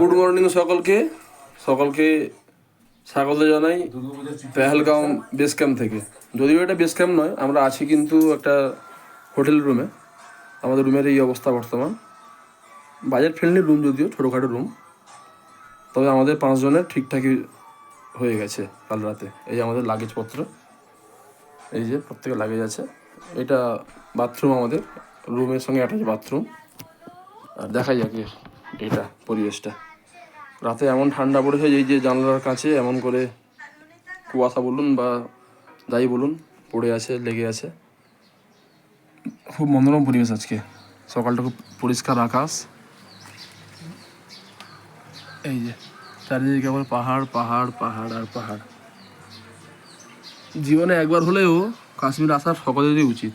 Good morning সকলকে স্বাগত জানাই পেহেলগাঁও বেস ক্যাম্প থেকে। যদিও এটা বেস ক্যাম্প নয়, আমরা আছি কিন্তু একটা হোটেল রুমে। আমাদের রুমের এই অবস্থা বর্তমান। বাজেট ফ্রেন্ডলি রুম, যদিও ছোটোখাটো রুম, তবে আমাদের 5 জনের ঠিকঠাকই হয়ে গেছে কাল রাতে। এই যে আমাদের লাগেজপত্র, এই যে প্রত্যেকের লাগেজ আছে। এটা বাথরুম, আমাদের রুমের সঙ্গে অ্যাটাচ বাথরুম। আর দেখাই যাক এটা পরিবেশটা। রাতে এমন ঠান্ডা পড়েছে, এই যে জানলার কাছে এমন করে কুয়াশা বলুন বা যাই বলুন পড়ে আছে, লেগে আছে। খুব মনোরম পরিবেশ আজকে। সকালটা খুব পরিষ্কার আকাশ, এই যে চারিদিকে আবার পাহাড় পাহাড় পাহাড় আর পাহাড়। জীবনে একবার হলেও কাশ্মীর আসার সকলেরই উচিত।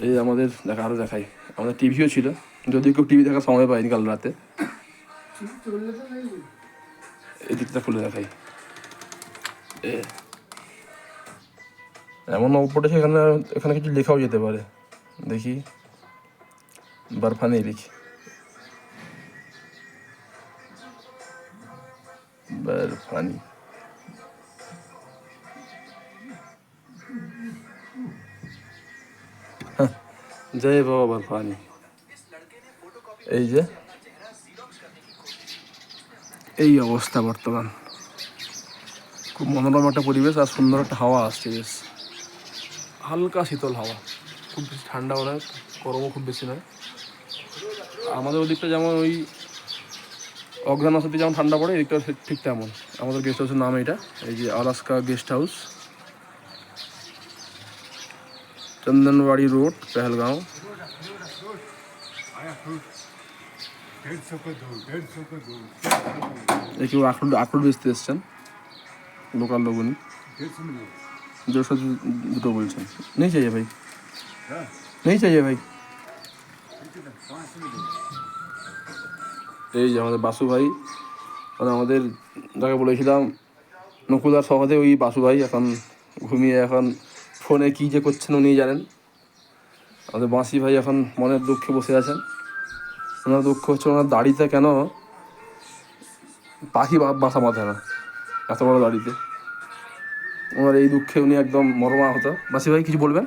এই আমাদের আরও দেখাই, আমাদের টিভিও ছিল, যদিও কেউ টিভি দেখার সময় পায়নি কাল রাতে। এই দিকটা খুলে দেখাই, এমন পড়েছে এখানে, এখানে কিছু লেখাও যেতে পারে। দেখি, বরফানি লিখি, বরফানি। জয় বাবা বরফানি। এই যে এই অবস্থা বর্তমান। খুব মনোরম একটা পরিবেশ আর সুন্দর একটা হাওয়া আসছে, বেশ হালকা শীতল হাওয়া। খুব বেশি ঠান্ডাও নয়, গরমও খুব বেশি নয়। আমাদের ওদিকটা যেমন ওই অঘ্রাণ মাসেতে যেমন ঠান্ডা পড়ে, এদিকটা ঠিক তেমন। আমাদের গেস্ট হাউসের নাম এটা, এই যে Alaska guest house, Chandanbari road, Pahalgam. এই কেউ আখরোট বেচতে এসছেন, লোকাল লোক উনি। 150 দুটো বলছেন। নেই চাইয়ে ভাই, নেই চাইয়ে ভাই। এই যে আমাদের বাসু ভাই, মানে আমাদের যাকে বলেছিলাম নকুদার সহজে, ওই বাসু ভাই এখন ঘুমিয়ে, এখন ফোনে কী যে করছেন উনি জানেন। আমাদের বাঁশি ভাই এখন মনের দুঃখে বসে আছেন। ওনার দুঃখ হচ্ছে ওনার দাড়িতে কেন পাখি বাসা বাঁধে না, এত বড় দাড়িতে। ওনার এই দুঃখে উনি একদম মর্মাহত। বাসি ভাই কিছু বলবেন?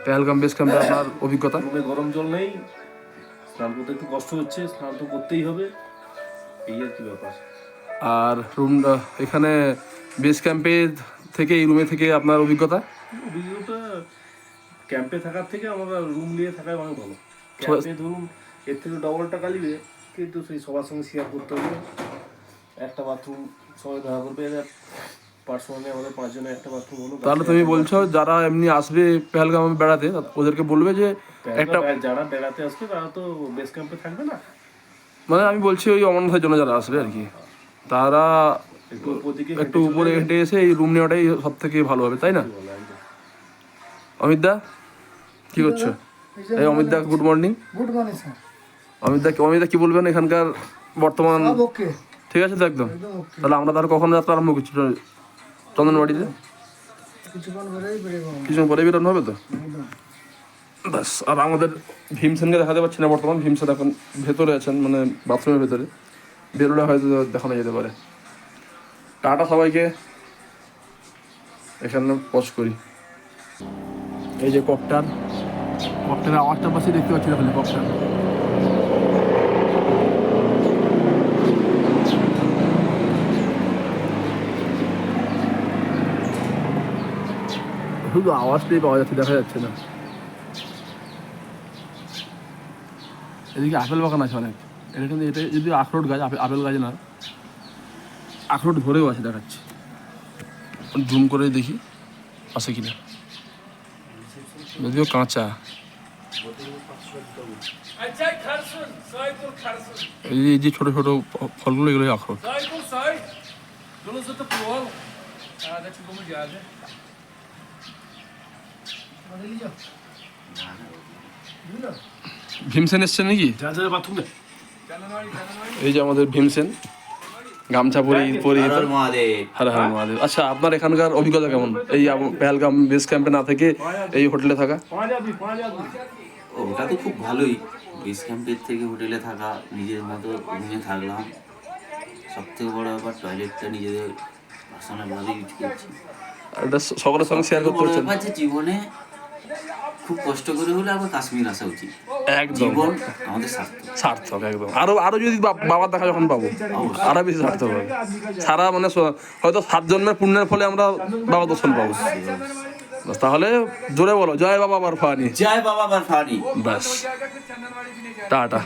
পেহেলগাম বেস ক্যাম্পে আপনার অভিজ্ঞতা? গরম জল নেই, স্নান করতে একটু কষ্ট হচ্ছে, স্নান তো করতেই হবে, এই আর কি ব্যাপার। আর রুম এখানে বেস ক্যাম্পে থেকে, এই রুমে থেকে আপনার অভিজ্ঞতা? ক্যাম্পে থাকার থেকে আমরা রুম নিয়ে থাকাই অনেক ভালো। ক্যাম্পে ধরুন এর থেকে ডবল টাকা নিবে, কিন্তু সেই সবার সঙ্গে শেয়ার করতে হবে। একটা বাথরুম সবাই ব্যবহার করবে, পার্সোনালি আমাদের 5 জনের একটা বাথরুম হলো। তাহলে তুমি বলছো যারা এমনি আসবে পেহেলগাম বেড়াতে, ওদেরকে বলবে যে একটা, যারা বেড়াতে আসবে তারা তো বেস ক্যাম্পে থাকবে না, মানে আমি বলছি ওই অমরনাথের জন্য যারা আসবে আর কি, তারা একটু উপরে হেঁটে এসে এই রুম নেওয়াটাই সব থেকে ভালো হবে, তাই না? অমিত দা কি করছো? এই অমিত দা, good morning. Good morning sir. Amit দা কি বলবেন এখানকার বর্তমান? ওকে, ঠিক আছে তো একদম। তাহলে আমরা তার কখন যাত্রা আরম্ভ করছি চন্দনবাড়িতে? কিছুক্ষণ পরে বেরোনো হবে তো, ব্যাস। আর আমাদের ভীমসেনকে দেখাতে পারছি না বর্তমান। ভীমসেন এখন ভেতরে আছেন, মানে বাথরুমের ভেতরে। বেরোলে হয়তো দেখানো যেতে পারে। টাটা সবাইকে, এখানে পজ করি। এই যে ককটারের আওয়াজটা পাশে দেখতে পাচ্ছি, তাহলে ককটার। শুধু আওয়াজটাই পাওয়া যাচ্ছে, দেখা যাচ্ছে না। এদিকে আপেল বাগান আছে অনেক। এটা কিন্তু, এটা যদি আখরোট গাছ, আপেল গাছ না, আখরোট ধরেও আছে, দেখাচ্ছে। জুম করে দেখি আছে কিনা, যদিও কাঁচা। এই যে ছোট ছোট ফলগুলো, এগুলো আখরোট। ভীমসেন এসছেন নাকি? এই যে আমাদের ভীমসেন, গামছা পরে হর হর মহাদেব। আচ্ছা, আপনার এখানকার অভিজ্ঞতা কেমন এই পেহেলগাম বেস ক্যাম্পে না থেকে এই হোটেলে থাকা? ওটা তো খুব ভালোই, বেস ক্যাম্পের থেকে হোটেলে থাকা, নিজের মতো রুমে থাকলাম। সব থেকে বড় ব্যাপার টয়লেটটা নিজেদের পার্সোনালভাবে ইউজ করছি। আর এটা সকলের সঙ্গে শেয়ার করতে বড় হচ্ছে ব্যাপার যে জীবনে খুব কষ্ট করে হলে আবার কাশ্মীর আসা উচিত। একদম জীবন আমাদের সার্থক। সার্থক একদম। আরো যদি বাবার দেখা যখন পাবো আরো বেশি সার্থক হবে। সারা মানে হয়তো 7 জন্মের পুণ্যের ফলে আমরা বাবা দর্শন পাবো। বাস, তাহলে জোরে বলো জয় বাবা বরফানি। জয় বাবা বরফানি। ব্যাস, টাটা।